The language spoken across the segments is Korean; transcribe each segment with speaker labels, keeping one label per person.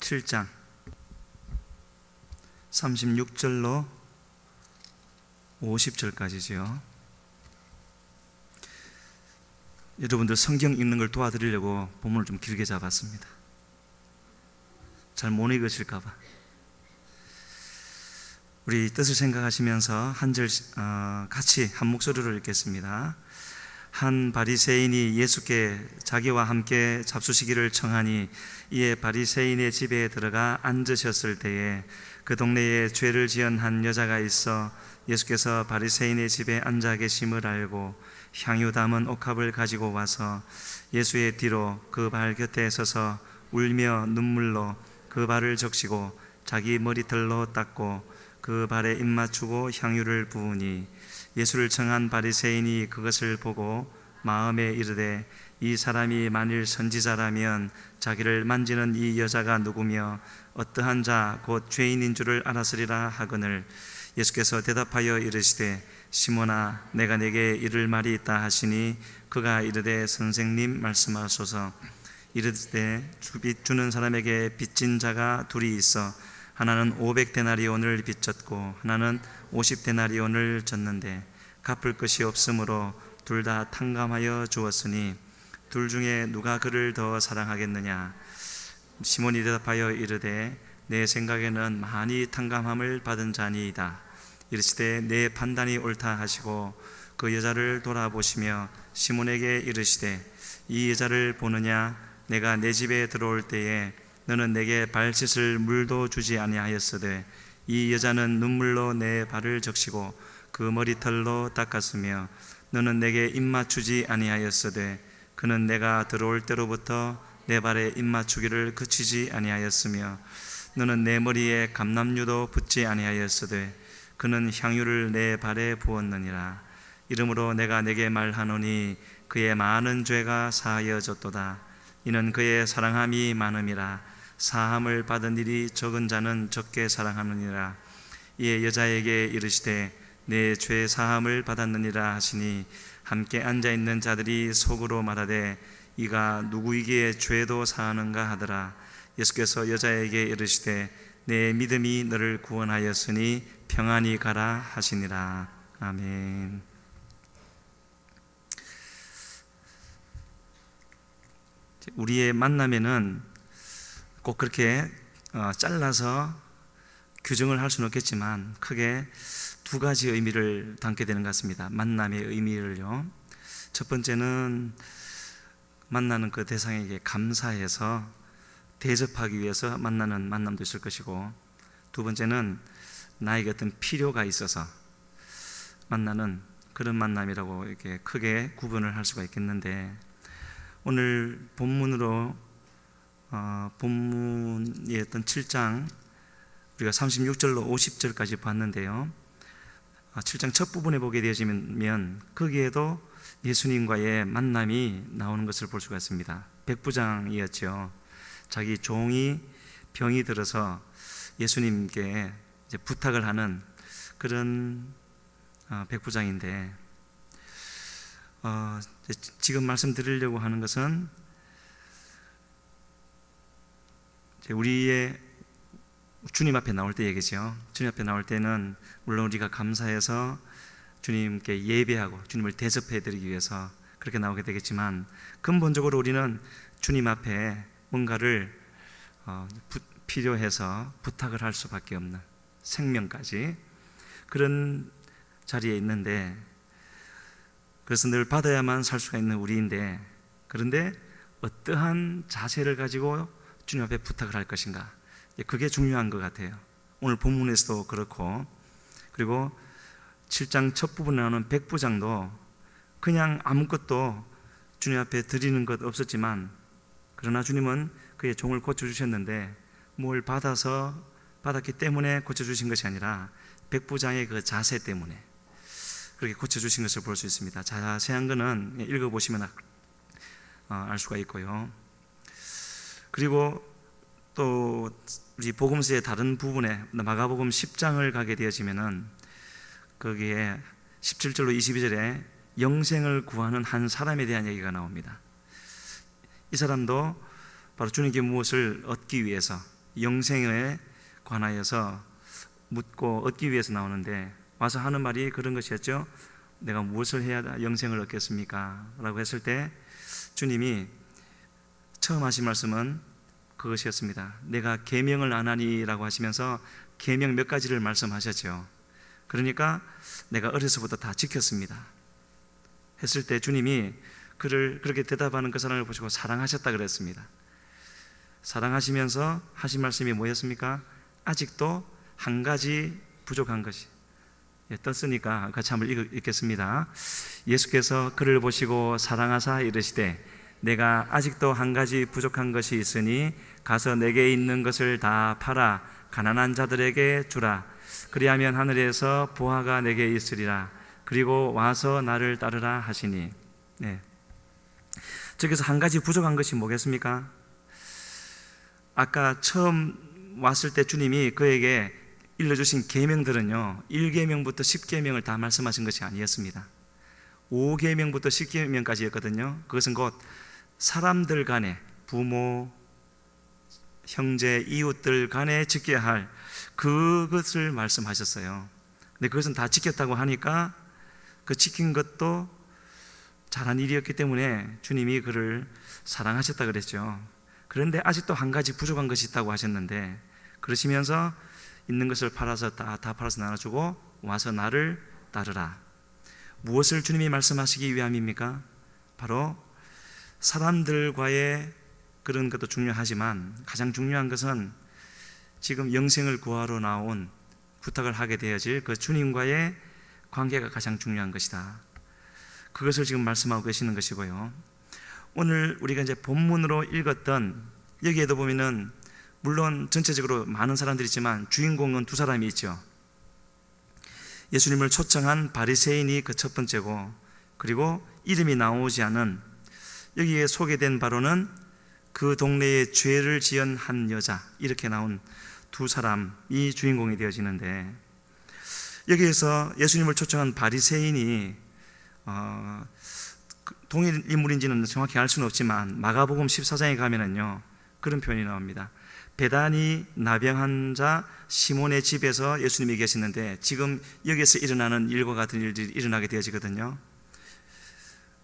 Speaker 1: 7장 36절로 50절까지지요. 여러분들 성경 읽는 걸 도와드리려고 본문을 좀 길게 잡았습니다. 잘 못 읽으실까봐. 우리 뜻을 생각하시면서 한 절 같이 한 목소리로 읽겠습니다. 한 바리새인이 예수께 자기와 함께 잡수시기를 청하니 이에 바리새인의 집에 들어가 앉으셨을 때에 그 동네에 죄를 지은 한 여자가 있어 예수께서 바리새인의 집에 앉아 계심을 알고 향유 담은 옥합을 가지고 와서 예수의 뒤로 그 발 곁에 서서 울며 눈물로 그 발을 적시고 자기 머리털로 닦고 그 발에 입 맞추고 향유를 부으니 예수를 청한 바리새인이 그것을 보고 마음에 이르되 이 사람이 만일 선지자라면 자기를 만지는 이 여자가 누구며 어떠한 자 곧 죄인인 줄을 알았으리라 하거늘 예수께서 대답하여 이르시되 시몬아 내가 내게 이를 말이 있다 하시니 그가 이르되 선생님 말씀하소서. 이르되 주는 사람에게 빚진 자가 둘이 있어 하나는 500데나리온을 빚졌고 하나는 50데나리온을 졌는데 갚을 것이 없으므로 둘 다 탕감하여 주었으니 둘 중에 누가 그를 더 사랑하겠느냐. 시몬이 대답하여 이르되 내 생각에는 많이 탕감함을 받은 자니이다. 이르시되 내 판단이 옳다 하시고 그 여자를 돌아보시며 시몬에게 이르시되 이 여자를 보느냐. 내가 내 집에 들어올 때에 너는 내게 발 씻을 물도 주지 아니하였으되 이 여자는 눈물로 내 발을 적시고 그 머리털로 닦았으며 너는 내게 입 맞추지 아니하였으되 그는 내가 들어올 때로부터 내 발에 입 맞추기를 그치지 아니하였으며 너는 내 머리에 감람유도 붓지 아니하였으되 그는 향유를 내 발에 부었느니라. 이러므로 내가 내게 말하노니 그의 많은 죄가 사하여졌도다. 이는 그의 사랑함이 많음이라. 사함을 받은 일이 적은 자는 적게 사랑하느니라. 이에 여자에게 이르시되 내 죄 사함을 받았느니라 하시니 함께 앉아있는 자들이 속으로 말하되 이가 누구이기에 죄도 사하는가 하더라. 예수께서 여자에게 이르시되 내 믿음이 너를 구원하였으니 평안히 가라 하시니라. 아멘. 우리의 만남에는 꼭 그렇게 잘라서 규정을 할 수는 없겠지만 크게 두 가지 의미를 담게 되는 것 같습니다. 만남의 의미를요. 첫 번째는 만나는 그 대상에게 감사해서 대접하기 위해서 만나는 만남도 있을 것이고, 두 번째는 나에게 어떤 필요가 있어서 만나는 그런 만남이라고 이렇게 크게 구분을 할 수가 있겠는데, 오늘 본문으로 본문의 어떤 7장 우리가 36절로 50절까지 봤는데요. 7장 첫 부분에 보게 되어지면 거기에도 예수님과의 만남이 나오는 것을 볼 수가 있습니다. 백부장이었죠. 자기 종이 병이 들어서 예수님께 이제 부탁을 하는 그런 백부장인데, 지금 말씀드리려고 하는 것은 우리의 주님 앞에 나올 때 얘기죠. 주님 앞에 나올 때는 물론 우리가 감사해서 주님께 예배하고 주님을 대접해 드리기 위해서 그렇게 나오게 되겠지만, 근본적으로 우리는 주님 앞에 뭔가를 필요해서 부탁을 할 수밖에 없는, 생명까지 그런 자리에 있는데, 그래서 늘 받아야만 살 수가 있는 우리인데, 그런데 어떠한 자세를 가지고 주님 앞에 부탁을 할 것인가, 그게 중요한 것 같아요. 오늘 본문에서도 그렇고, 그리고 7장 첫 부분에 나오는 백부장도 그냥 아무것도 주님 앞에 드리는 것 없었지만, 그러나 주님은 그의 종을 고쳐주셨는데 뭘 받았기 때문에 고쳐주신 것이 아니라 백부장의 그 자세 때문에 그렇게 고쳐주신 것을 볼 수 있습니다. 자세한 거는 읽어보시면 알 수가 있고요. 그리고 또 우리 복음서의 다른 부분에 마가복음 10장을 가게 되어지면은 거기에 17절로 22절에 영생을 구하는 한 사람에 대한 얘기가 나옵니다. 이 사람도 바로 주님께 무엇을 얻기 위해서 영생에 관하여서 묻고 얻기 위해서 나오는데 와서 하는 말이 그런 것이었죠. 내가 무엇을 해야 영생을 얻겠습니까? 라고 했을 때 주님이 처음 하신 말씀은 그것이었습니다. 내가 계명을 안 하니 라고 하시면서 계명 몇 가지를 말씀하셨죠. 그러니까 내가 어려서부터 다 지켰습니다 했을 때 주님이 그를 그렇게 대답하는 그 사람을 보시고 사랑하셨다 그랬습니다. 사랑하시면서 하신 말씀이 뭐였습니까? 아직도 한 가지 부족한 것이 떴으니까 같이 한번 읽겠습니다. 예수께서 그를 보시고 사랑하사 이르시되 내가 아직도 한 가지 부족한 것이 있으니 가서 내게 있는 것을 다 팔아 가난한 자들에게 주라. 그리하면 하늘에서 보화가 내게 있으리라. 그리고 와서 나를 따르라 하시니. 저기서 한 가지 부족한 것이 뭐겠습니까? 아까 처음 왔을 때 주님이 그에게 일러주신 계명들은요 1계명부터 10계명을 다 말씀하신 것이 아니었습니다. 5계명부터 10계명까지였거든요 그것은 곧 사람들 간에 부모, 형제, 이웃들 간에 지켜야 할 그것을 말씀하셨어요. 근데 그것은 다 지켰다고 하니까 그 지킨 것도 잘한 일이었기 때문에 주님이 그를 사랑하셨다 그랬죠. 그런데 아직도 한 가지 부족한 것이 있다고 하셨는데 그러시면서 있는 것을 팔아서 다 팔아서 나눠주고 와서 나를 따르라. 무엇을 주님이 말씀하시기 위함입니까? 바로 사람들과의 그런 것도 중요하지만 가장 중요한 것은 지금 영생을 구하러 나온 부탁을 하게 되어질 그 주님과의 관계가 가장 중요한 것이다. 그것을 지금 말씀하고 계시는 것이고요. 오늘 우리가 이제 본문으로 읽었던 여기에도 보면은 물론 전체적으로 많은 사람들이 있지만 주인공은 두 사람이 있죠. 예수님을 초청한 바리새인이 그 첫 번째고 그리고 이름이 나오지 않은 여기에 소개된 바로는 그 동네에 죄를 지은 한 여자 이렇게 나온 두 사람이 주인공이 되어지는데 여기에서 예수님을 초청한 바리새인이 동일 인물인지는 정확히 알 수는 없지만 마가복음 14장에 가면은요 그런 표현이 나옵니다. 베다니 나병한 자 시몬의 집에서 예수님이 계시는데 지금 여기에서 일어나는 일과 같은 일들이 일어나게 되어지거든요.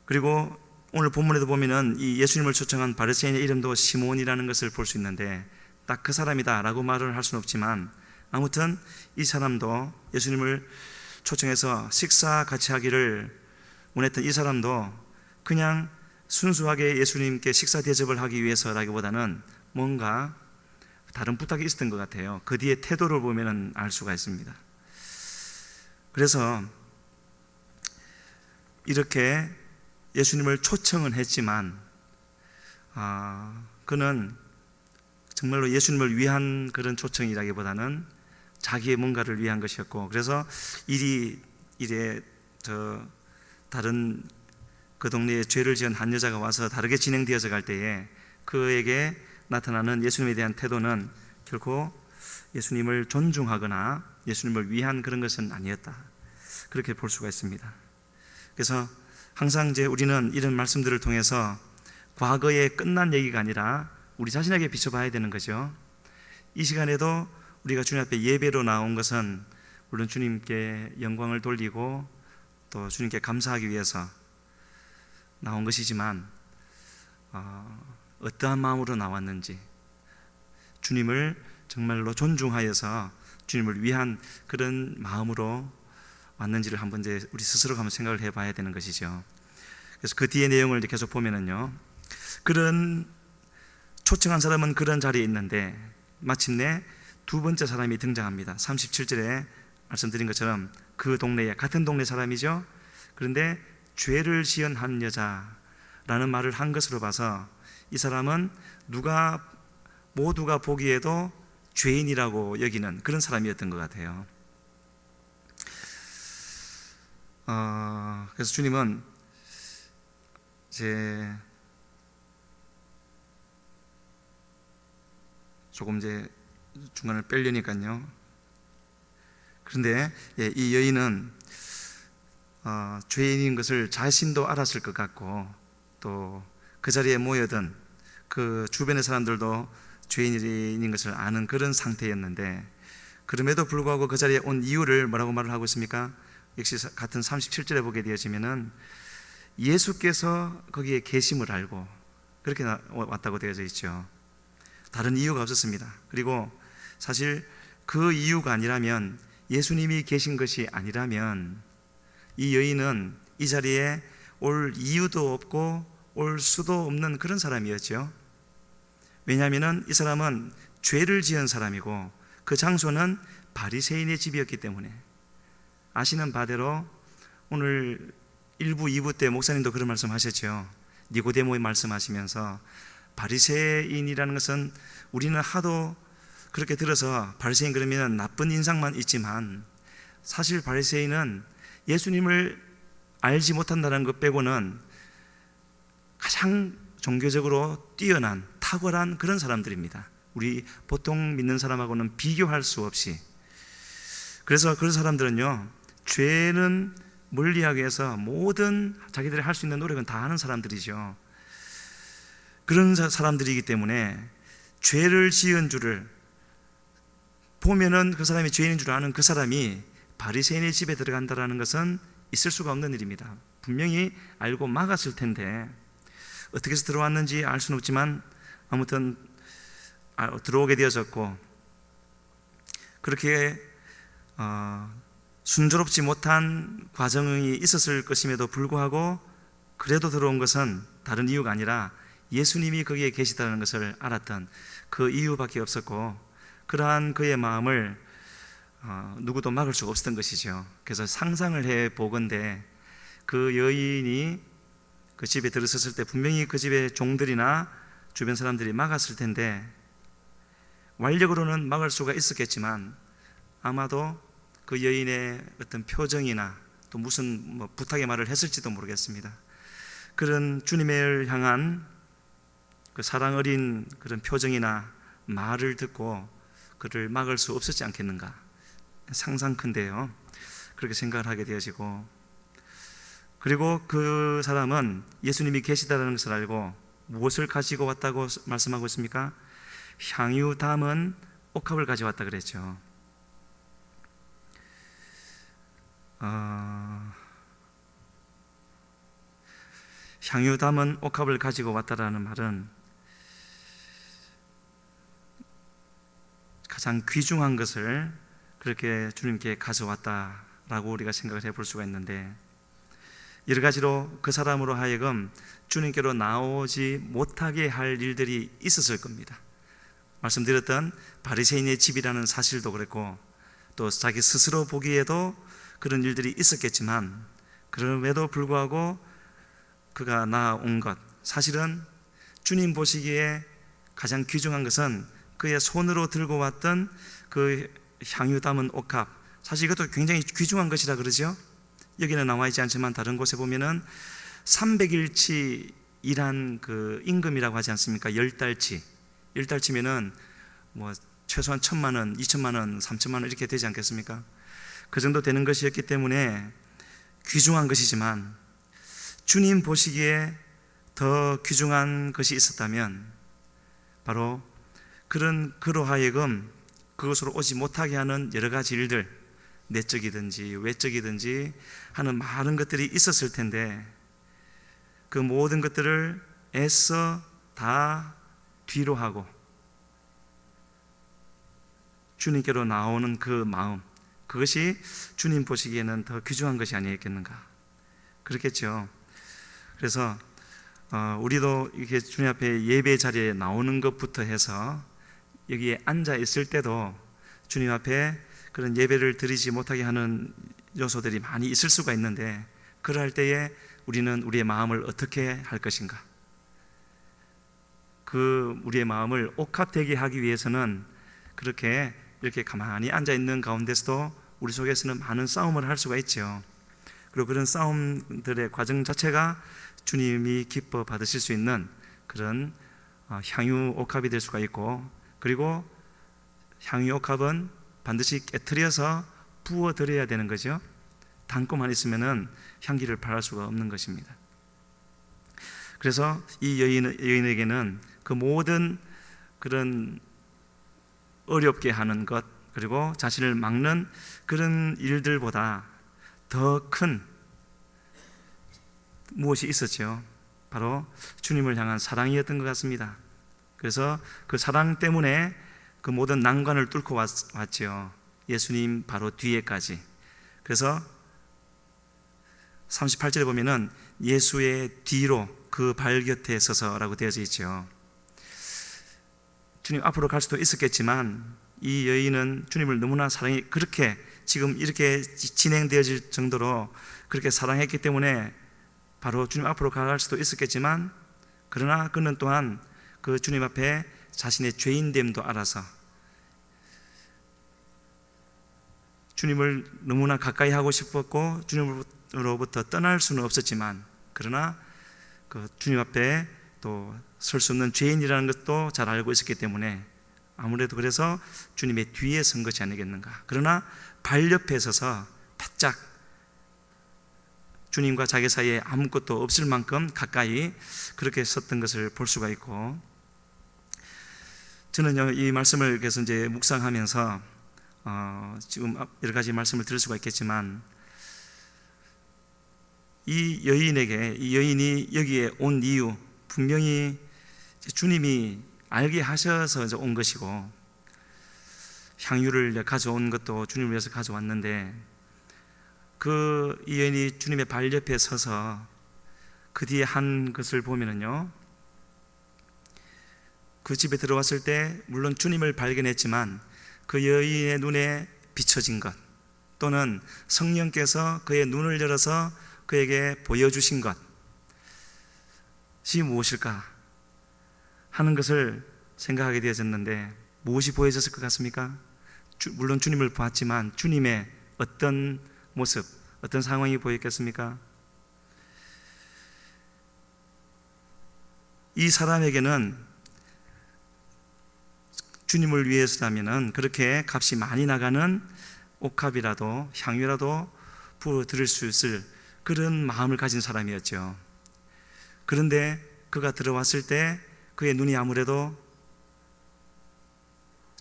Speaker 1: 그리고 오늘 본문에도 보면은 이 예수님을 초청한 바리새인의 이름도 시몬이라는 것을 볼 수 있는데 딱 그 사람이다 라고 말을 할 수는 없지만 아무튼 이 사람도 예수님을 초청해서 식사 같이 하기를 원했던 이 사람도 그냥 순수하게 예수님께 식사 대접을 하기 위해서라기보다는 뭔가 다른 부탁이 있었던 것 같아요. 그 뒤에 태도를 보면 알 수가 있습니다. 그래서 이렇게 예수님을 초청은 했지만 그는 정말로 예수님을 위한 그런 초청이라기보다는 자기의 뭔가를 위한 것이었고 그래서 이래 다른 그 동네에 죄를 지은 한 여자가 와서 다르게 진행되어져 갈 때에 그에게 나타나는 예수님에 대한 태도는 결코 예수님을 존중하거나 예수님을 위한 그런 것은 아니었다. 그렇게 볼 수가 있습니다. 그래서 항상 이제 우리는 이런 말씀들을 통해서 과거에 끝난 얘기가 아니라 우리 자신에게 비춰봐야 되는 거죠. 이 시간에도 우리가 주님 앞에 예배로 나온 것은 물론 주님께 영광을 돌리고 또 주님께 감사하기 위해서 나온 것이지만 어떠한 마음으로 나왔는지 주님을 정말로 존중하여서 주님을 위한 그런 마음으로 왔는지를 한번 이제 우리 스스로가 한번 생각을 해봐야 되는 것이죠. 그래서 그 뒤에 내용을 이제 계속 보면은요, 그런 초청한 사람은 그런 자리에 있는데 마침내 두 번째 사람이 등장합니다. 37절에 말씀드린 것처럼 그 동네에 같은 동네 사람이죠. 그런데 죄를 지은 한 여자라는 말을 한 것으로 봐서 이 사람은 모두가 보기에도 죄인이라고 여기는 그런 사람이었던 것 같아요. 그래서 주님은 이제 조금 이제 중간을 빼려니까요. 그런데 이 여인은 죄인인 것을 자신도 알았을 것 같고 또 그 자리에 모여든 그 주변의 사람들도 죄인인 것을 아는 그런 상태였는데, 그럼에도 불구하고 그 자리에 온 이유를 뭐라고 말을 하고 있습니까? 역시 같은 37절에 보게 되어지면은 예수께서 거기에 계심을 알고 그렇게 왔다고 되어져 있죠. 다른 이유가 없었습니다. 그리고 사실 그 이유가 아니라면, 예수님이 계신 것이 아니라면 이 여인은 이 자리에 올 이유도 없고 올 수도 없는 그런 사람이었죠. 왜냐하면 이 사람은 죄를 지은 사람이고 그 장소는 바리새인의 집이었기 때문에, 아시는 바대로 오늘 1부, 2부 때 목사님도 그런 말씀 하셨죠. 니고데모의 말씀하시면서 바리새인이라는 것은 우리는 하도 그렇게 들어서 바리새인 그러면 나쁜 인상만 있지만, 사실 바리새인은 예수님을 알지 못한다는 것 빼고는 가장 종교적으로 뛰어난 탁월한 그런 사람들입니다. 우리 보통 믿는 사람하고는 비교할 수 없이. 그래서 그런 사람들은요, 죄는 멀리하기 위해서 모든 자기들이 할 수 있는 노력은 다 하는 사람들이죠. 그런 사람들이기 때문에 죄를 지은 줄을 보면은 그 사람이 죄인인 줄 아는 그 사람이 바리새인의 집에 들어간다는 것은 있을 수가 없는 일입니다. 분명히 알고 막았을 텐데, 어떻게 해서 들어왔는지 알 수는 없지만 아무튼 들어오게 되어졌고, 그렇게 순조롭지 못한 과정이 있었을 것임에도 불구하고 그래도 들어온 것은 다른 이유가 아니라 예수님이 거기에 계시다는 것을 알았던 그 이유밖에 없었고, 그러한 그의 마음을 누구도 막을 수가 없었던 것이죠. 그래서 상상을 해 보건대 그 여인이 그 집에 들어섰을 때 분명히 그 집의 종들이나 주변 사람들이 막았을 텐데, 완력으로는 막을 수가 있었겠지만 아마도 그 여인의 어떤 표정이나 또 무슨 부탁의 말을 했을지도 모르겠습니다. 그런 주님을 향한 그 사랑 어린 그런 표정이나 말을 듣고 그를 막을 수 없었지 않겠는가 상상컨대요. 그렇게 생각을 하게 되어지고, 그리고 그 사람은 예수님이 계시다는 것을 알고 무엇을 가지고 왔다고 말씀하고 있습니까? 향유 담은 옥합을 가져왔다 그랬죠. 향유 담은 옥합을 가지고 왔다라는 말은 가장 귀중한 것을 그렇게 주님께 가져왔다라고 우리가 생각을 해볼 수가 있는데, 여러 가지로 그 사람으로 하여금 주님께로 나오지 못하게 할 일들이 있었을 겁니다. 말씀드렸던 바리새인의 집이라는 사실도 그랬고, 또 자기 스스로 보기에도 그런 일들이 있었겠지만, 그럼에도 불구하고 그가 나아온 것, 사실은 주님 보시기에 가장 귀중한 것은 그의 손으로 들고 왔던 그 향유 담은 옥합, 사실 이것도 굉장히 귀중한 것이라 그러죠. 여기는 나와 있지 않지만 다른 곳에 보면은 300일치 일한 그 임금이라고 하지 않습니까? 10달치면은 뭐 최소한 1,000만 원, 2,000만 원, 3,000만 원 이렇게 되지 않겠습니까? 그 정도 되는 것이었기 때문에 귀중한 것이지만, 주님 보시기에 더 귀중한 것이 있었다면 바로 그로 하여금 그것으로 오지 못하게 하는 여러 가지 일들, 내적이든지 외적이든지 하는 많은 것들이 있었을 텐데, 그 모든 것들을 애써 다 뒤로 하고 주님께로 나오는 그 마음, 그것이 주님 보시기에는 더 귀중한 것이 아니겠는가, 그렇겠죠. 그래서 우리도 이렇게 주님 앞에 예배 자리에 나오는 것부터 해서 여기에 앉아 있을 때도 주님 앞에 그런 예배를 드리지 못하게 하는 요소들이 많이 있을 수가 있는데, 그럴 때에 우리는 우리의 마음을 어떻게 할 것인가? 그 우리의 마음을 옥합되게 하기 위해서는 그렇게 이렇게 가만히 앉아 있는 가운데서도 우리 속에서는 많은 싸움을 할 수가 있죠. 그리고 그런 싸움들의 과정 자체가 주님이 기뻐 받으실 수 있는 그런 향유 옥합이 될 수가 있고, 그리고 향유 옥합은 반드시 깨트려서 부어 드려야 되는 거죠. 담고만 있으면은 향기를 발할 수가 없는 것입니다. 그래서 이 여인에게는 그 모든 그런 어렵게 하는 것, 그리고 자신을 막는 그런 일들보다 더 큰 무엇이 있었죠. 바로 주님을 향한 사랑이었던 것 같습니다. 그래서 그 사랑 때문에 그 모든 난관을 뚫고 왔죠. 예수님 바로 뒤에까지. 그래서 38절에 보면은 예수의 뒤로 그 발 곁에 서서라고 되어져 있죠. 주님 앞으로 갈 수도 있었겠지만 이 여인은 주님을 너무나 사랑이 그렇게 지금 이렇게 진행되어질 정도로 그렇게 사랑했기 때문에 바로 주님 앞으로 갈 수도 있었겠지만, 그러나 그는 또한 그 주님 앞에 자신의 죄인됨도 알아서 주님을 너무나 가까이 하고 싶었고 주님으로부터 떠날 수는 없었지만, 그러나 그 주님 앞에 또 설 수 없는 죄인이라는 것도 잘 알고 있었기 때문에 아무래도 그래서 주님의 뒤에 선 것이 아니겠는가. 그러나 발 옆에 서서 바짝 주님과 자기 사이에 아무것도 없을 만큼 가까이 그렇게 섰던 것을 볼 수가 있고, 저는요 이 말씀을 계속 이제 묵상하면서 지금 여러 가지 말씀을 드릴 수가 있겠지만, 이 여인이 여기에 온 이유, 분명히 주님이 알게 하셔서 이제 온 것이고, 향유를 가져온 것도 주님을 위해서 가져왔는데, 이 여인이 주님의 발 옆에 서서 그 뒤에 한 것을 보면은요, 그 집에 들어왔을 때 물론 주님을 발견했지만 그 여인의 눈에 비춰진 것, 또는 성령께서 그의 눈을 열어서 그에게 보여주신 것이 무엇일까 하는 것을 생각하게 되어졌는데, 무엇이 보여졌을 것 같습니까? 물론 주님을 보았지만 주님의 어떤 모습, 어떤 상황이 보였겠습니까? 이 사람에게는 주님을 위해서라면 그렇게 값이 많이 나가는 옥합이라도 향유라도 부어드릴 수 있을 그런 마음을 가진 사람이었죠. 그런데 그가 들어왔을 때 그의 눈이 아무래도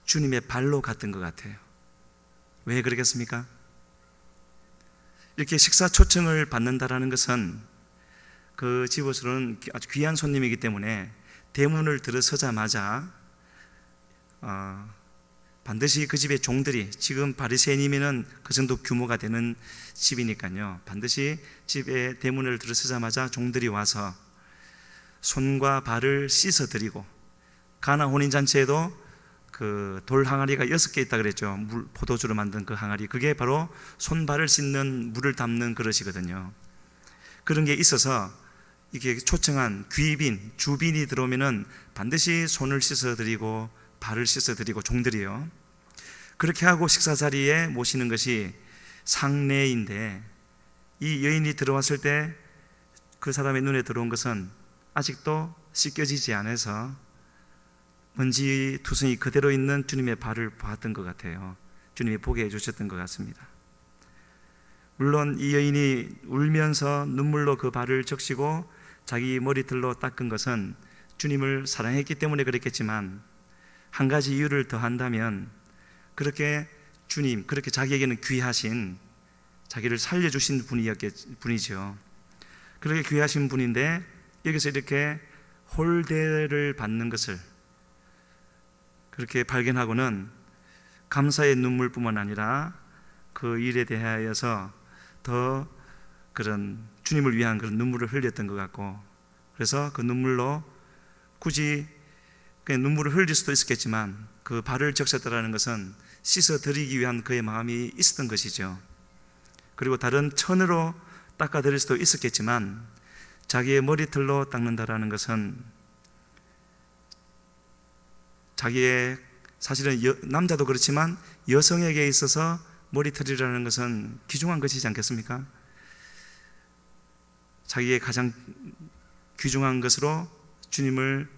Speaker 1: 주님의 발로 갔던 것 같아요. 왜 그러겠습니까? 이렇게 식사 초청을 받는다라는 것은 그 집으로는 아주 귀한 손님이기 때문에 대문을 들어서자마자 반드시 그 집의 종들이, 지금 바리새인이면은 그 정도 규모가 되는 집이니까요, 반드시 집의 대문을 들어서자마자 종들이 와서 손과 발을 씻어드리고, 가나 혼인잔치에도 그 돌 항아리가 6개 있다 그랬죠. 포도주로 만든 그 항아리, 그게 바로 손발을 씻는 물을 담는 그릇이거든요. 그런 게 있어서 이게 초청한 귀빈, 주빈이 들어오면은 반드시 손을 씻어드리고 발을 씻어드리고, 종들이요 그렇게 하고 식사 자리에 모시는 것이 상례인데, 이 여인이 들어왔을 때 그 사람의 눈에 들어온 것은 아직도 씻겨지지 않아서 먼지 투성이 그대로 있는 주님의 발을 보았던 것 같아요. 주님이 보게 해주셨던 것 같습니다. 물론 이 여인이 울면서 눈물로 그 발을 적시고 자기 머리털로 닦은 것은 주님을 사랑했기 때문에 그랬겠지만, 한 가지 이유를 더 한다면 그렇게 주님, 그렇게 자기에게는 귀하신, 자기를 살려주신 분이죠. 그렇게 귀하신 분인데 여기서 이렇게 홀대를 받는 것을 그렇게 발견하고는 감사의 눈물뿐만 아니라 그 일에 대하여서 더 그런 주님을 위한 그런 눈물을 흘렸던 것 같고, 그래서 그 눈물로 굳이 그냥 눈물을 흘릴 수도 있었겠지만 그 발을 적셨다라는 것은 씻어드리기 위한 그의 마음이 있었던 것이죠. 그리고 다른 천으로 닦아드릴 수도 있었겠지만 자기의 머리털로 닦는다라는 것은 자기의, 사실은 남자도 그렇지만 여성에게 있어서 머리털이라는 것은 귀중한 것이지 않겠습니까? 자기의 가장 귀중한 것으로 주님을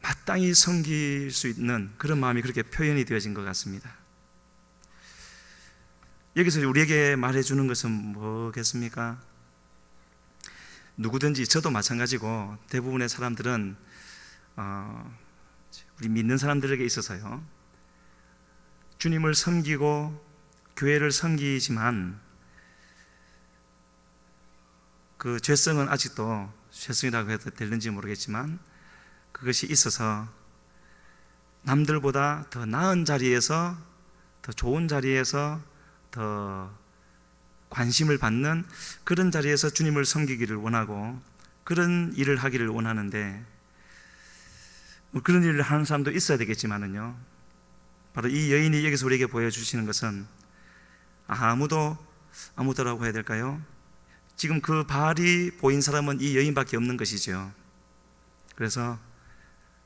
Speaker 1: 마땅히 섬길 수 있는 그런 마음이 그렇게 표현이 되어진 것 같습니다. 여기서 우리에게 말해주는 것은 뭐겠습니까? 누구든지, 저도 마찬가지고 대부분의 사람들은 우리 믿는 사람들에게 있어서요, 주님을 섬기고 교회를 섬기지만 그 죄성은 아직도 죄성이라고 해도 되는지 모르겠지만 그것이 있어서 남들보다 더 나은 자리에서, 더 좋은 자리에서, 더 관심을 받는 그런 자리에서 주님을 섬기기를 원하고 그런 일을 하기를 원하는데, 그런 일을 하는 사람도 있어야 되겠지만은요, 바로 이 여인이 여기서 우리에게 보여주시는 것은 아무도라고 해야 될까요? 지금 그 바알이 보인 사람은 이 여인밖에 없는 것이죠. 그래서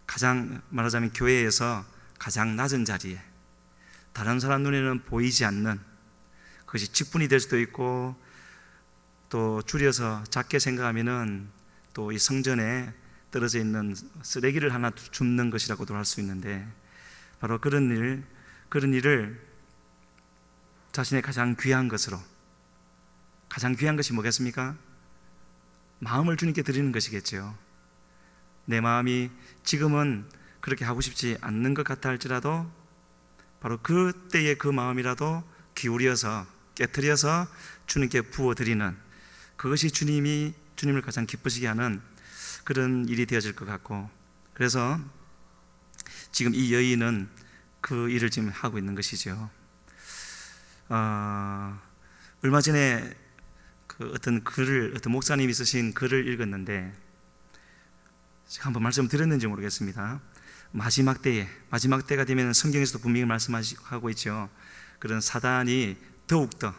Speaker 1: 가장, 말하자면 교회에서 가장 낮은 자리에, 다른 사람 눈에는 보이지 않는, 그것이 직분이 될 수도 있고, 또 줄여서 작게 생각하면은 또 이 성전에 떨어져 있는 쓰레기를 하나 줍는 것이라고도 할 수 있는데, 바로 그런 일을 자신의 가장 귀한 것으로, 가장 귀한 것이 뭐겠습니까? 마음을 주님께 드리는 것이겠죠. 내 마음이 지금은 그렇게 하고 싶지 않는 것 같아 할지라도 바로 그때의 그 마음이라도 기울여서 깨트려서 주님께 부어드리는, 그것이 주님을 가장 기쁘시게 하는 그런 일이 되어질 것 같고, 그래서 지금 이 여인은 그 일을 지금 하고 있는 것이죠. 얼마 전에 어떤 목사님이 쓰신 글을 읽었는데, 한번 말씀드렸는지 모르겠습니다. 마지막 때가 되면 성경에서도 분명히 말씀하고 있죠. 그런 사단이 더욱더,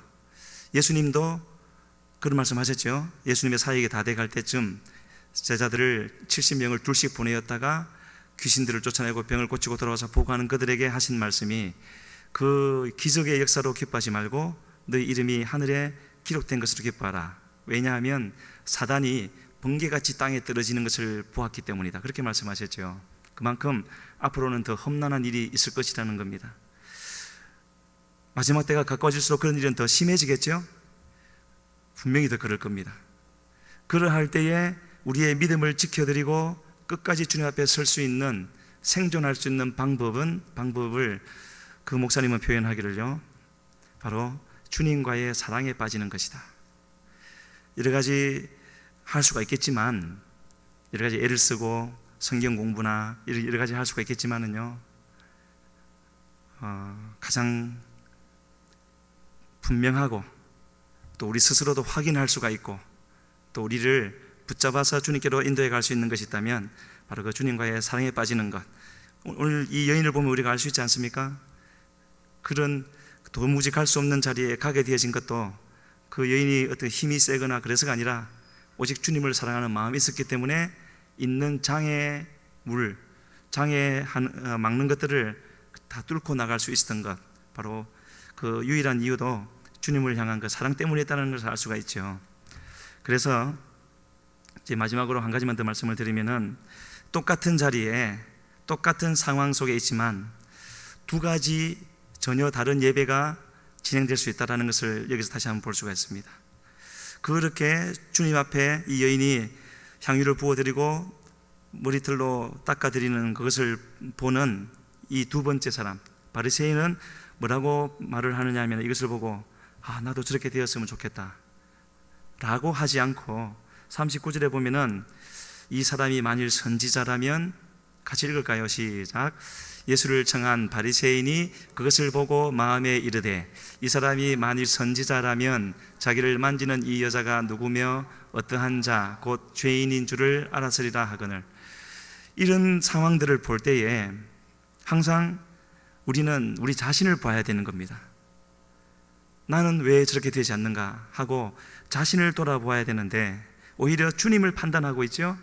Speaker 1: 예수님도 그런 말씀하셨죠. 예수님의 사역이 다 돼갈 때쯤 제자들을 70명을 둘씩 보내었다가 귀신들을 쫓아내고 병을 고치고 돌아와서 보고하는 그들에게 하신 말씀이, 그 기적의 역사로 기뻐하지 말고 너희 이름이 하늘에 기록된 것으로 기뻐하라. 왜냐하면 사단이 번개같이 땅에 떨어지는 것을 보았기 때문이다. 그렇게 말씀하셨죠. 그만큼 앞으로는 더 험난한 일이 있을 것이라는 겁니다. 마지막 때가 가까워질수록 그런 일은 더 심해지겠죠. 분명히 더 그럴 겁니다. 그러할 때에 우리의 믿음을 지켜드리고 끝까지 주님 앞에 설 수 있는, 생존할 수 있는 방법을 그 목사님은 표현하기를요, 바로 주님과의 사랑에 빠지는 것이다. 여러 가지 할 수가 있겠지만, 여러 가지 애를 쓰고 성경 공부나 여러 가지 할 수가 있겠지만은요, 가장 분명하고 또 우리 스스로도 확인할 수가 있고 또 우리를 붙잡아서 주님께로 인도해 갈 수 있는 것이 있다면 바로 그 주님과의 사랑에 빠지는 것. 오늘 이 여인을 보면 우리가 알 수 있지 않습니까? 그런 도무지 갈 수 없는 자리에 가게 되어진 것도 그 여인이 어떤 힘이 세거나 그래서가 아니라 오직 주님을 사랑하는 마음이 있었기 때문에 있는 막는 것들을 다 뚫고 나갈 수 있었던 것, 바로 그 유일한 이유도 주님을 향한 그 사랑 때문이었다는 것을 알 수가 있죠. 그래서 이제 마지막으로 한 가지만 더 말씀을 드리면은, 똑같은 자리에 똑같은 상황 속에 있지만 두 가지 전혀 다른 예배가 진행될 수 있다는 것을 여기서 다시 한번 볼 수가 있습니다. 그렇게 주님 앞에 이 여인이 향유를 부어드리고 머리털로 닦아드리는 그것을 보는 이 두 번째 사람, 바리새인은 뭐라고 말을 하느냐 하면, 이것을 보고 나도 저렇게 되었으면 좋겠다 라고 하지 않고 39절에 보면은, 이 사람이 만일 선지자라면, 같이 읽을까요? 시작. 예수를 청한 바리새인이 그것을 보고 마음에 이르되, 이 사람이 만일 선지자라면 자기를 만지는 이 여자가 누구며 어떠한 자 곧 죄인인 줄을 알았으리라 하거늘. 이런 상황들을 볼 때에 항상 우리는 우리 자신을 봐야 되는 겁니다. 나는 왜 저렇게 되지 않는가 하고 자신을 돌아보아야 되는데, 오히려 주님을 판단하고 있죠.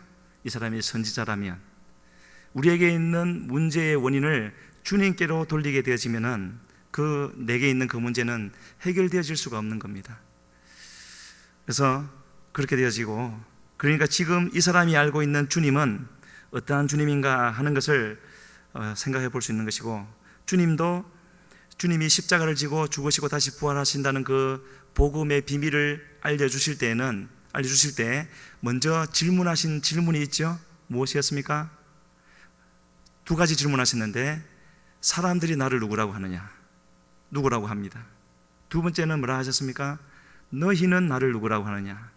Speaker 1: 이 사람이 선지자라면, 우리에게 있는 문제의 원인을 주님께로 돌리게 되어지면은 내게 있는 그 문제는 해결되어질 수가 없는 겁니다. 그래서 그렇게 되어지고, 그러니까 지금 이 사람이 알고 있는 주님은 어떠한 주님인가 하는 것을 생각해 볼 수 있는 것이고, 주님이 십자가를 지고 죽으시고 다시 부활하신다는 그 복음의 비밀을 알려주실 때 먼저 질문하신 질문이 있죠. 무엇이었습니까? 두 가지 질문하셨는데, 사람들이 나를 누구라고 하느냐? 누구라고 합니다. 두 번째는 뭐라 하셨습니까? 너희는 나를 누구라고 하느냐?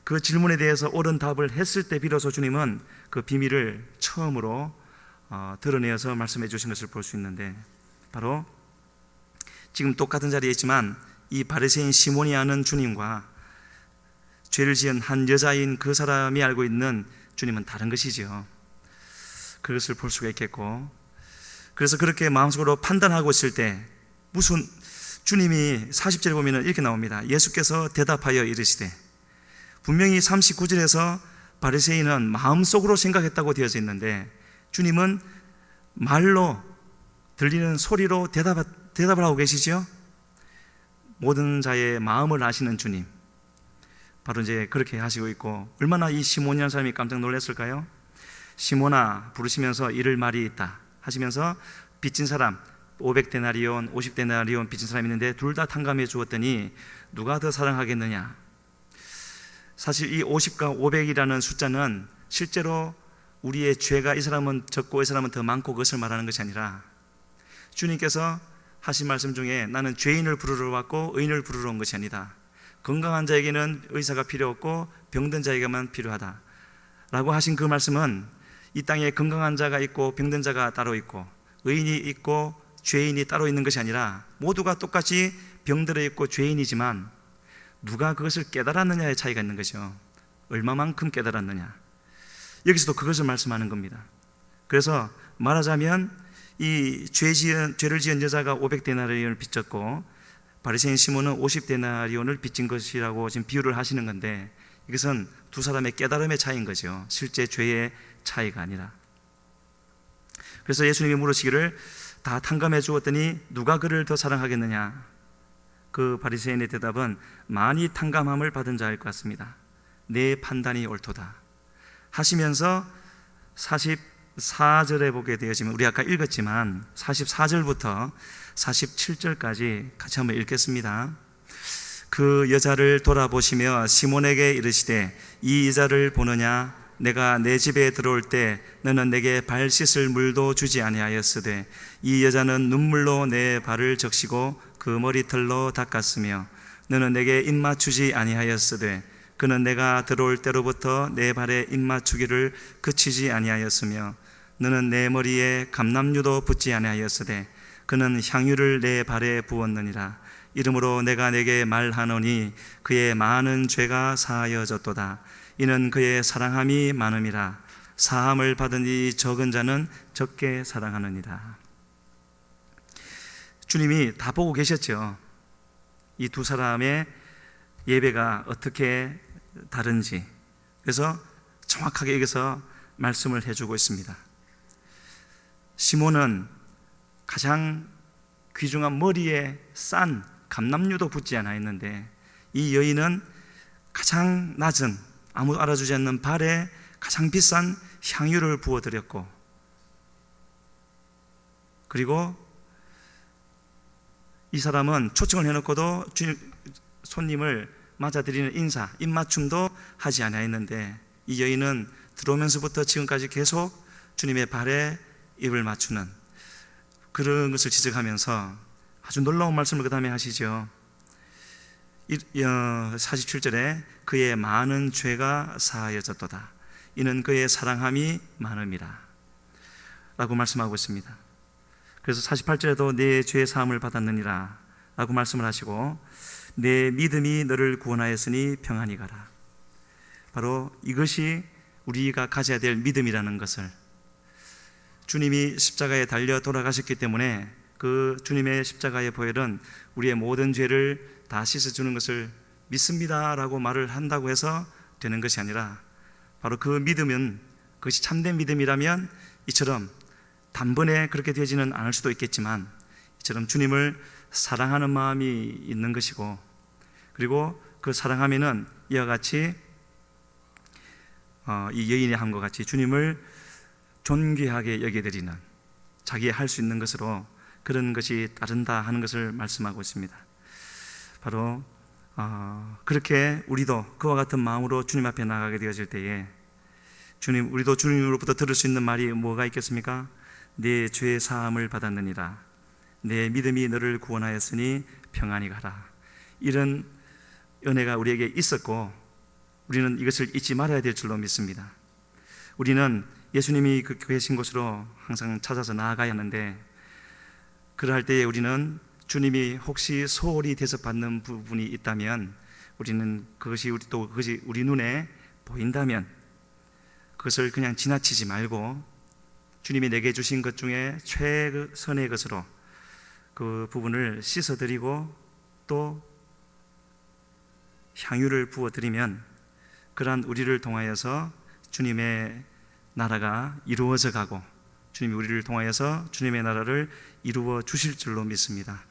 Speaker 1: 그 질문에 대해서 옳은 답을 했을 때 비로소 주님은 그 비밀을 처음으로 드러내어서 말씀해 주신 것을 볼 수 있는데, 바로 지금 똑같은 자리에 있지만 이 바리새인 시몬이 아는 주님과 죄를 지은 한 여자인 그 사람이 알고 있는 주님은 다른 것이지요. 그것을 볼 수가 있겠고, 그래서 그렇게 마음속으로 판단하고 있을 때 무슨 주님이 40절에 보면 이렇게 나옵니다. 예수께서 대답하여 이르시되, 분명히 39절에서 바리새인은 마음속으로 생각했다고 되어져 있는데 주님은 말로 들리는 소리로 대답을 하고 계시죠. 모든 자의 마음을 아시는 주님, 바로 이제 그렇게 하시고 있고, 얼마나 이 시몬이라는 사람이 깜짝 놀랐을까요? 시몬아 부르시면서 이를 말이 있다 하시면서 빚진 사람 500데나리온 50데나리온 빚진 사람이 있는데 둘 다 탕감해 주었더니 누가 더 사랑하겠느냐? 사실 이 50과 500이라는 숫자는 실제로 우리의 죄가 이 사람은 적고 이 사람은 더 많고 그것을 말하는 것이 아니라, 주님께서 하신 말씀 중에 나는 죄인을 부르러 왔고 의인을 부르러 온 것이 아니다, 건강한 자에게는 의사가 필요 없고 병든 자에게만 필요하다 라고 하신 그 말씀은, 이 땅에 건강한 자가 있고 병든 자가 따로 있고 의인이 있고 죄인이 따로 있는 것이 아니라 모두가 똑같이 병들어 있고 죄인이지만 누가 그것을 깨달았느냐의 차이가 있는 거죠. 얼마만큼 깨달았느냐, 여기서도 그것을 말씀하는 겁니다. 그래서 말하자면 이 죄를 지은 여자가 500데나리온을 빚졌고 바리새인 시몬은 50데나리온을 빚진 것이라고 지금 비유를 하시는 건데, 이것은 두 사람의 깨달음의 차이인 거죠. 실제 죄의 차이가 아니라. 그래서 예수님이 물으시기를 다 탕감해 주었더니 누가 그를 더 사랑하겠느냐? 그 바리새인의 대답은 많이 탕감함을 받은 자일 것 같습니다. 내 판단이 옳도다 하시면서 44절에 보게 되어지면, 우리 아까 읽었지만 44절부터 47절까지 같이 한번 읽겠습니다. 그 여자를 돌아보시며 시몬에게 이르시되, 이 여자를 보느냐? 내가 내 집에 들어올 때 너는 내게 발 씻을 물도 주지 아니하였으되 이 여자는 눈물로 내 발을 적시고 그 머리털로 닦았으며 너는 내게 입맞추지 아니하였으되 그는 내가 들어올 때로부터 내 발에 입맞추기를 그치지 아니하였으며 너는 내 머리에 감람유도 붓지 아니하였으되 그는 향유를 내 발에 부었느니라. 이러므로 내가 내게 말하노니 그의 많은 죄가 사하여졌도다. 이는 그의 사랑함이 많음이라. 사함을 받은 이 적은 자는 적게 사랑하느니라. 주님이 다 보고 계셨죠. 이 두 사람의 예배가 어떻게 다른지. 그래서 정확하게 여기서 말씀을 해주고 있습니다. 시몬은 가장 귀중한 머리에 싼 감람유도 붓지 않아 있는데, 이 여인은 가장 낮은, 아무도 알아주지 않는 발에 가장 비싼 향유를 부어드렸고, 그리고 이 사람은 초청을 해놓고도 손님을 맞아드리는 인사, 입맞춤도 하지 않았는데, 이 여인은 들어오면서부터 지금까지 계속 주님의 발에 입을 맞추는 그런 것을 지적하면서 아주 놀라운 말씀을 그 다음에 하시죠. 47절에 그의 많은 죄가 사하여졌도다. 이는 그의 사랑함이 많음이라 라고 말씀하고 있습니다. 그래서 48절에도 내 죄의 사함을 받았느니라 라고 말씀을 하시고, 내 믿음이 너를 구원하였으니 평안히 가라. 바로 이것이 우리가 가져야 될 믿음이라는 것을, 주님이 십자가에 달려 돌아가셨기 때문에 그 주님의 십자가의 보혈은 우리의 모든 죄를 다 씻어주는 것을 믿습니다 라고 말을 한다고 해서 되는 것이 아니라, 바로 그 믿음은, 그것이 참된 믿음이라면 이처럼 단번에 그렇게 되지는 않을 수도 있겠지만 이처럼 주님을 사랑하는 마음이 있는 것이고, 그리고 그 사랑하면은 이와 같이 이 여인이 한 것 같이 주님을 존귀하게 여겨드리는, 자기의 할 수 있는 것으로 그런 것이 따른다 하는 것을 말씀하고 있습니다. 바로 그렇게 우리도 그와 같은 마음으로 주님 앞에 나가게 되어질 때에, 우리도 주님으로부터 들을 수 있는 말이 뭐가 있겠습니까? 내 죄 사함을 받았느니라. 내 믿음이 너를 구원하였으니 평안히 가라. 이런 은혜가 우리에게 있었고 우리는 이것을 잊지 말아야 될 줄로 믿습니다. 우리는 예수님이 계신 곳으로 항상 찾아서 나아가야 하는데, 그러할 때에 우리는 주님이 혹시 소홀히 대접받는 부분이 있다면, 우리는 그것이 우리 눈에 보인다면 그것을 그냥 지나치지 말고 주님이 내게 주신 것 중에 최선의 것으로 그 부분을 씻어드리고 또 향유를 부어드리면, 그러한 우리를 통하여서 주님의 나라가 이루어져 가고 주님이 우리를 통하여서 주님의 나라를 이루어 주실 줄로 믿습니다.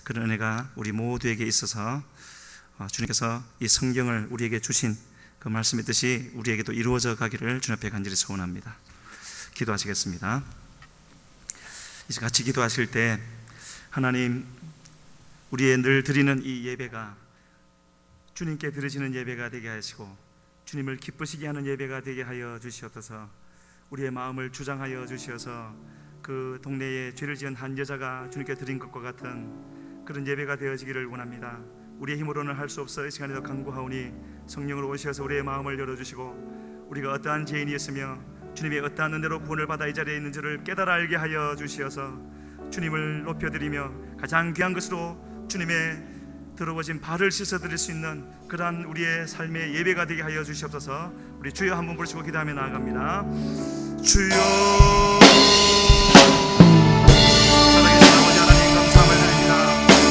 Speaker 1: 그런 은혜가 우리 모두에게 있어서 주님께서 이 성경을 우리에게 주신 그 말씀의 뜻이 우리에게도 이루어져 가기를 주님 앞에 간절히 소원합니다. 기도하시겠습니다. 이제 같이 기도하실 때 하나님, 우리의 늘 드리는 이 예배가 주님께 드려지는 예배가 되게 하시고 주님을 기쁘시게 하는 예배가 되게 하여 주시옵소서. 우리의 마음을 주장하여 주시어서 그 동네에 죄를 지은 한 여자가 주님께 드린 것과 같은 그런 예배가 되어지기를 원합니다. 우리의 힘으로는 할 수 없어 이 시간에도 간구하오니 성령으로 오셔서 우리의 마음을 열어주시고 우리가 어떠한 죄인이었으며 주님의 어떠한 은혜로 구원을 받아 이 자리에 있는지를 깨달아 알게 하여 주시어서 주님을 높여드리며 가장 귀한 것으로 주님의 더러워진 발을 씻어드릴 수 있는 그러한 우리의 삶의 예배가 되게 하여 주시옵소서. 우리 주여 한번 부르시고 기도하며 나아갑니다. 주여, 살아계신 아버지 하나님 감사함을 드립니다.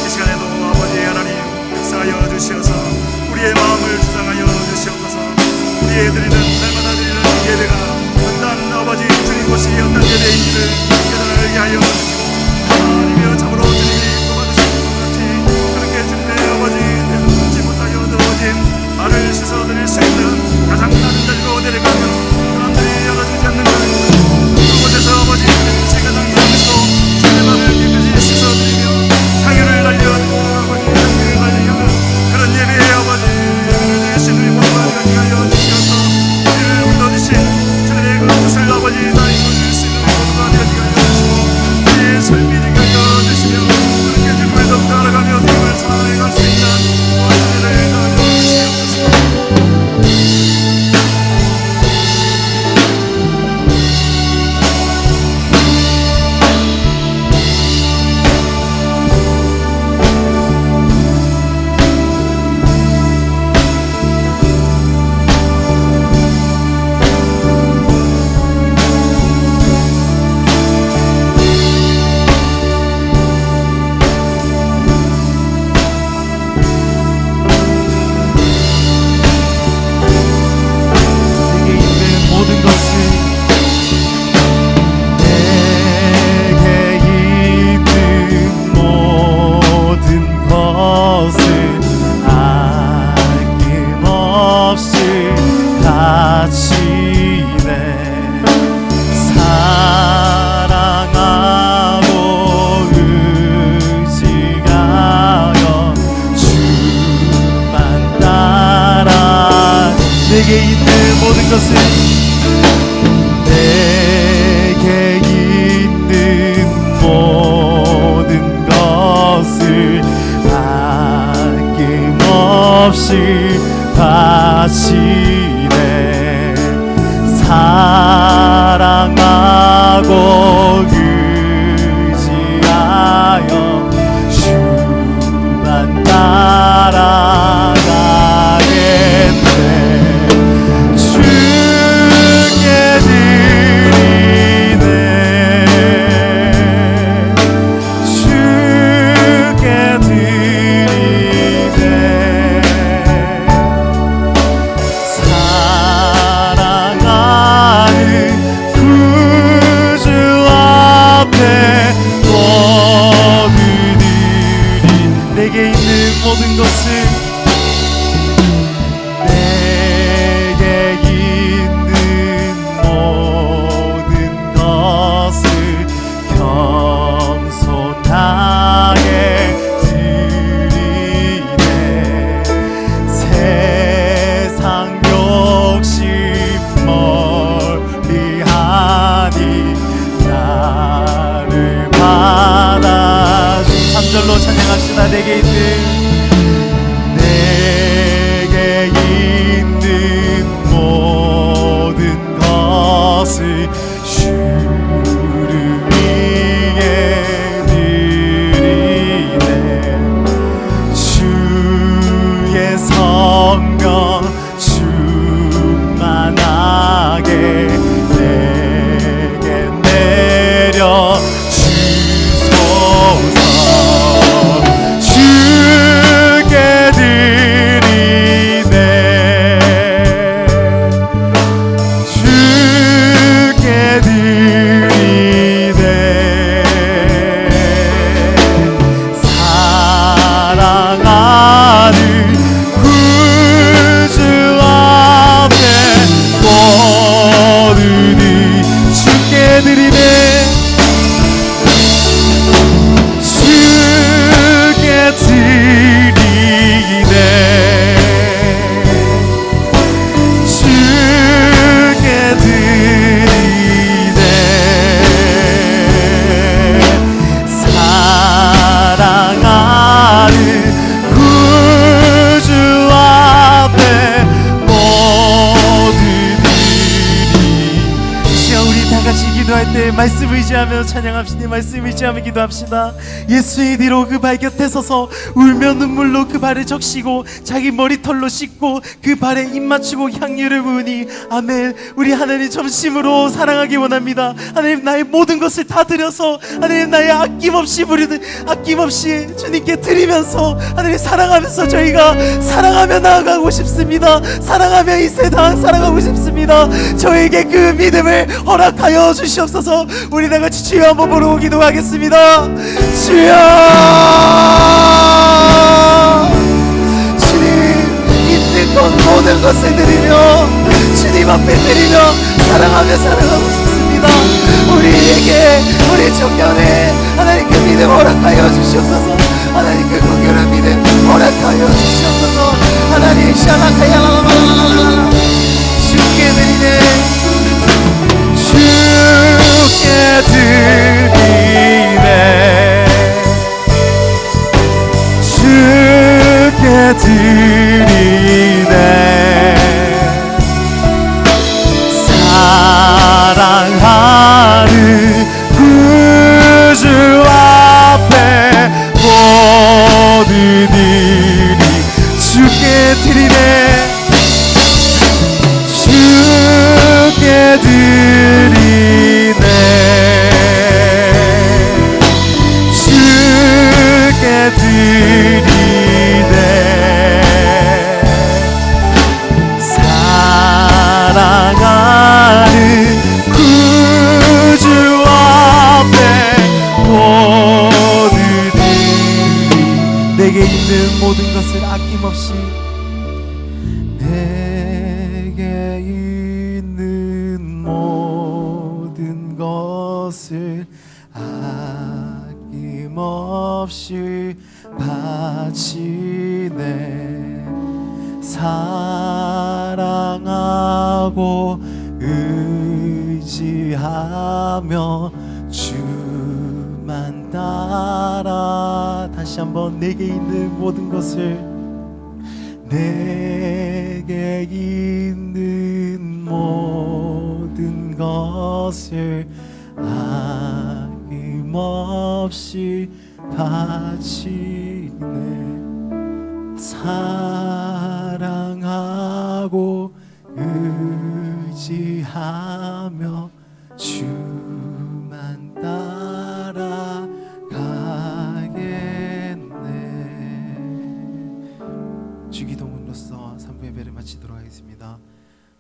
Speaker 1: 이 시간에도 아버지 하나님 역사하여 주시어서 우리의 마음을 주장하여 주시옵소서. 우리의 드리는 날마다 드리는 예배가 어떤 아버지 주님 것이 어떤 예배인지를 깨달아 알게 하여 주시고 하나님이여 참으로 주님이 뽑아주신 것 같이 그렇게 주님의 아버지 내놓지 못하여 넣어진 발을 씻어드릴 수 있는 가장 낮은 자리로 내려가며 사람들이 열어주지 않는 그곳에서 아버지 제가 당기는 것으로 주님의 발을 깨끗이 씻어드리며 향유를 날려드리고 아버지 향유를 날리려는 그런 예배의 아버지 예수님의 복을 가게 하여 주셔서 우리를 불러주신 주님의 그 뜻을 아버지 다 이루어질 수 있는 모두가 되게 하여 주시고 우리의 삶이 되게 하여 주시며 그렇게 주님을 더 따라가며 주님을 사랑해갈 수 있는 은혜를 더하여 주시옵소서.
Speaker 2: 내게 있는 모든 것을 내게 있는 모든 것을 아낌없이 바치네. 사랑하고 의지하여 주만 따라가겠네. 의지하며 찬양합시다. 내게 있는 모든 것을 주를 위해 드리네. 주의 성령 충만하게 내게 내려 주소서. 주께 드리네. 주께 드리네. 사랑하는 구주 앞에 모두를 주께 드리네. 주께 드리네. 주께 드리네. 사랑하는 구주 앞에 모두들이. 이 시간 우리 다 같이 기도할 때 말씀을 의지하며 찬양합시다. 말씀을 의지하며 기도합시다. 예수의 뒤로 그 발 곁에 서서 울며 눈물로 그 발을 적시고 자기 머리털로 씻고 그 발에 입 맞추고 향유를 부으니 아멘. 우리 하나님 전심으로 사랑하기 원합니다. 하나님 나의 모든 것을 다 드려서 하나님 나의 아낌없이 주님께 드리면서 하나님 사랑하면서 저희가 사랑하며 나아가고 싶습니다. 사랑하며 이 세상 살아가고 싶습니다. 저에게 그 믿음을 허락하여 주시옵소서. 우리 다 같이 주여 한번 부르고 기도하겠습니다. 주여, 주님 있는 것 모든 것을 드리며 주님 앞에 드리며 사랑하며 살아가고 싶습니다. 우리에게 우리 청년에 하나님 그 믿음 허락하여 주시옵소서. 하나님 그 konkr한 믿음 허락하여 주시옵소서. 하나님 샤라카야라라라라라 주께 드리네. 주께 드리네. 주께 드리네. 사랑하는 구주 앞에 모두들이 주께 드리네. 주께 드리네. 주께 드리네. 사랑하는 구주 앞에 모두들이 내게 있는 모든 것을 아낌없이 내게 있는 모든 것을 아낌없이 바치네. 사랑하고 의지하며 주만 따라. 다시 한번 내게 있는 모든 것을 내게 있는 모든 것을 아낌없이 바치네. 사랑하고 의지하며 주만 따라가겠네. 주기도문으로서 3부 예배를 마치도록 하겠습니다.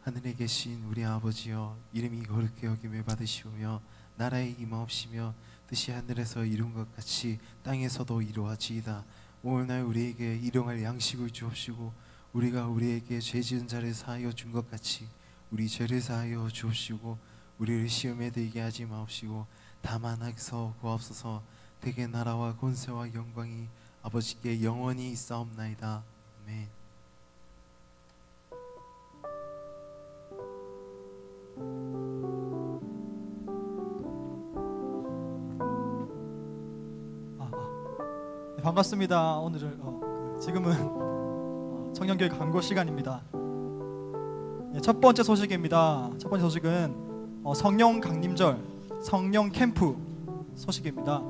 Speaker 2: 하늘에 계신 우리 아버지여, 이름이 거룩히 여김을 받으시오며 나라의 임하옵시며 뜻이 하늘에서 이룬 것 같이 땅에서도 이루어지이다. 오늘날 우리에게 일용할 양식을 주옵시고 우리가 우리에게 죄 지은 자를 사하여 준 것 같이 우리 죄를 사하여 주옵시고 우리를 시험에 들게 하지 마옵시고 다만 악에서 구하옵소서. 대개 나라와 권세와 영광이 아버지께 영원히 있사옵나이다. 아멘.
Speaker 3: 네, 반갑습니다. 오늘은 지금은 청년교회 광고 시간입니다. 네, 첫 번째 소식입니다. 첫 번째 소식은 성령 강림절, 성령 캠프 소식입니다.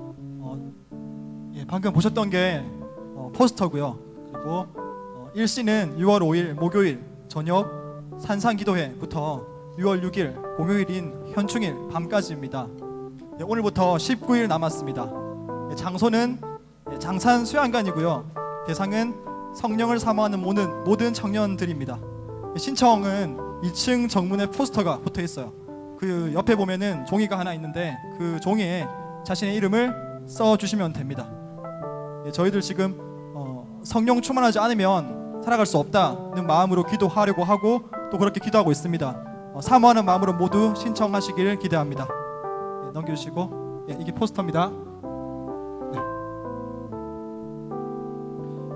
Speaker 3: 방금 보셨던 게 포스터고요. 그리고 일시는 6월 5일 목요일 저녁 산상기도회부터 6월 6일 공휴일인 현충일 밤까지입니다. 네, 오늘부터 19일 남았습니다. 네, 장소는 장산 수양관이고요. 대상은 성령을 사모하는 모든 청년들입니다. 네, 신청은 2층 정문에 포스터가 붙어 있어요. 그 옆에 보면은 종이가 하나 있는데 그 종이에 자신의 이름을 써 주시면 됩니다. 네, 저희들 지금 성령 충만하지 않으면 살아갈 수 없다는 마음으로 기도하려고 하고 또 그렇게 기도하고 있습니다. 사모하는 마음으로 모두 신청하시길 기대합니다. 네, 넘겨주시고 이게 포스터입니다.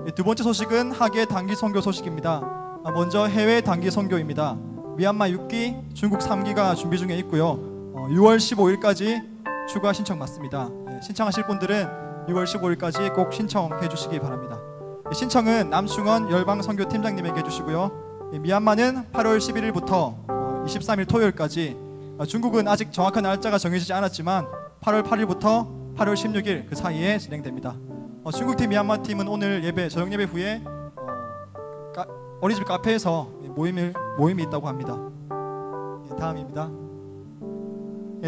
Speaker 3: 네, 두 번째 소식은 하계 단기 선교 소식입니다. 먼저 해외 단기 선교입니다. 미얀마 6기, 중국 3기가 준비 중에 있고요. 6월 15일까지 추가 신청 받습니다. 네, 신청하실 분들은 6월 15일까지 꼭 신청해 주시기 바랍니다. 신청은 남충원 열방선교 팀장님에게 해주시고요. 미얀마는 8월 11일부터 23일 토요일까지, 중국은 아직 정확한 날짜가 정해지지 않았지만 8월 8일부터 8월 16일 그 사이에 진행됩니다. 중국팀 미얀마 팀은 오늘 저녁 예배 후에 어린이집 카페에서 모임이 있다고 합니다. 다음입니다.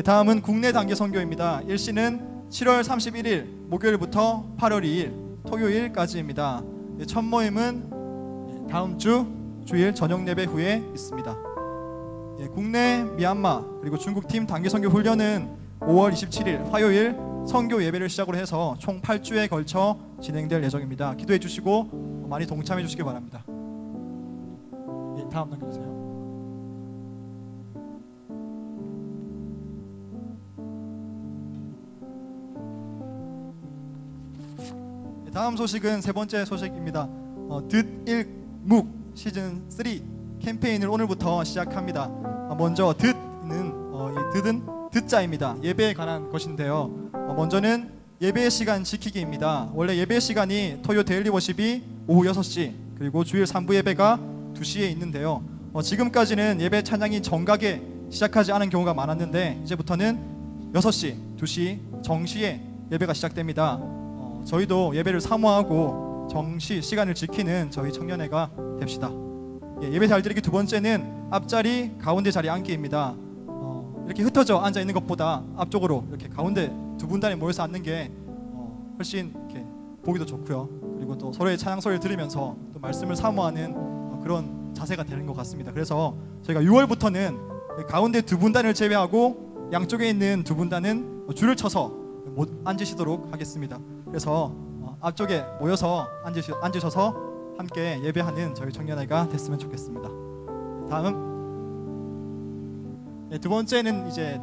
Speaker 3: 다음은 국내 단기 선교입니다. 일시는 7월 31일 목요일부터 8월 2일 토요일까지입니다. 첫 모임은 다음 주 주일 저녁 예배 후에 있습니다. 국내 미얀마 그리고 중국 팀 단기 선교 훈련은 5월 27일 화요일 선교 예배를 시작으로 해서 총 8주에 걸쳐 진행될 예정입니다. 기도해 주시고 많이 동참해 주시기 바랍니다. 다음 넘겨주세요. 다음 소식은 세 번째 소식입니다. 듣일묵 시즌 3 캠페인을 오늘부터 시작합니다. 먼저 듣은 듣자입니다. 예배에 관한 것인데요. 먼저는 예배 시간 지키기입니다. 원래 예배 시간이 토요 데일리 워십이 오후 6시 그리고 주일 3부 예배가 2시에 있는데요. 지금까지는 예배 찬양이 정각에 시작하지 않은 경우가 많았는데 이제부터는 6시, 2시 정시에 예배가 시작됩니다. 저희도 예배를 사모하고 정시 시간을 지키는 저희 청년회가 됩시다. 예배 잘 드리기 두 번째는 앞자리 가운데 자리 앉기입니다. 이렇게 흩어져 앉아 있는 것보다 앞쪽으로 이렇게 가운데 두 분단에 모여서 앉는 게 훨씬 이렇게 보기도 좋고요. 그리고 또 서로의 찬양 소리를 들으면서 또 말씀을 사모하는 그런 자세가 되는 것 같습니다. 그래서 저희가 6월부터는 가운데 두 분단을 제외하고 양쪽에 있는 두 분단은 줄을 쳐서 못 앉으시도록 하겠습니다. 그래서 앞쪽에 모여서 앉으셔서 함께 예배하는 저희 청년회가 됐으면 좋겠습니다. 다음 두 번째는 이제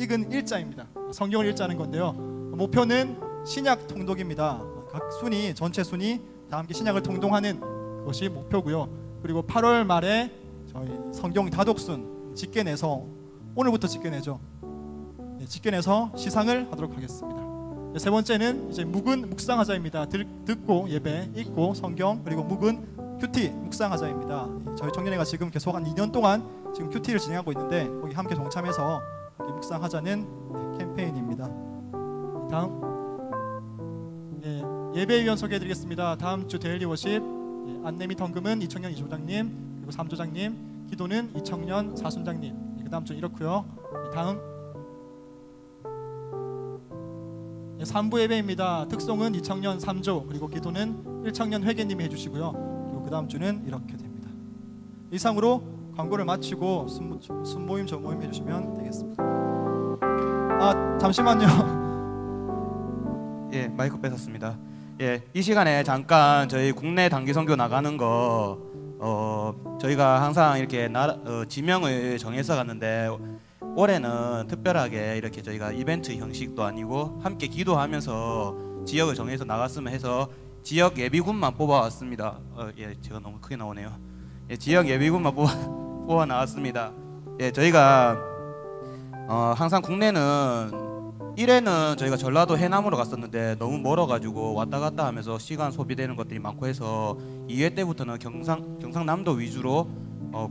Speaker 3: 읽은 일자입니다. 성경을 읽자는 건데요. 목표는 신약 통독입니다. 각 순위 전체 순위 다 함께 신약을 통독하는 것이 목표고요. 그리고 8월 말에 저희 성경 다독순 집계내서 오늘부터 집계내죠. 집계내서 시상을 하도록 하겠습니다. 세 번째는 이제 묵은 묵상하자입니다. 듣고 예배, 읽고 성경 그리고 묵은 큐티 묵상하자입니다. 저희 청년회가 지금 계속 한 2년 동안 지금 큐티를 진행하고 있는데 거기 함께 동참해서 묵상하자는 캠페인입니다. 다음 예배위원 소개해드리겠습니다. 다음 주 데일리 워십 안내 및 헌금은 이청년 이조장님 그리고 3조장님, 기도는 이청년 사순장님. 그 다음 주 이렇고요. 다음 3부 예배입니다. 특송은 이청년 3조 그리고 기도는 1청년 회계님이 해주시고요. 그리고 그 다음 주는 이렇게 됩니다. 이상으로 광고를 마치고 순모임 저모임 해주시면 되겠습니다. 잠시만요.
Speaker 4: 마이크 뺏었습니다. 이 시간에 잠깐 저희 국내 단기 선교 나가는 거 저희가 항상 이렇게 지명을 정해서 갔는데 올해는 특별하게 이렇게 저희가 이벤트 형식도 아니고 함께 기도하면서 지역을 정해서 나갔으면 해서 지역 예비군만 뽑아왔습니다. 제가 너무 크게 나오네요. 지역 예비군만 뽑아 나왔습니다. 저희가 항상 국내는 1회는 저희가 전라도 해남으로 갔었는데 너무 멀어가지고 왔다 갔다 하면서 시간 소비되는 것들이 많고 해서 2회 때부터는 경상남도 위주로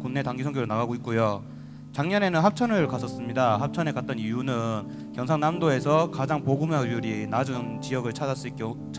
Speaker 4: 국내 단기 선교를 나가고 있고요. 작년에는 합천을 갔었습니다. 합천에 갔던 이유는 경상남도에서 가장 복음화율이 낮은 지역을 찾았을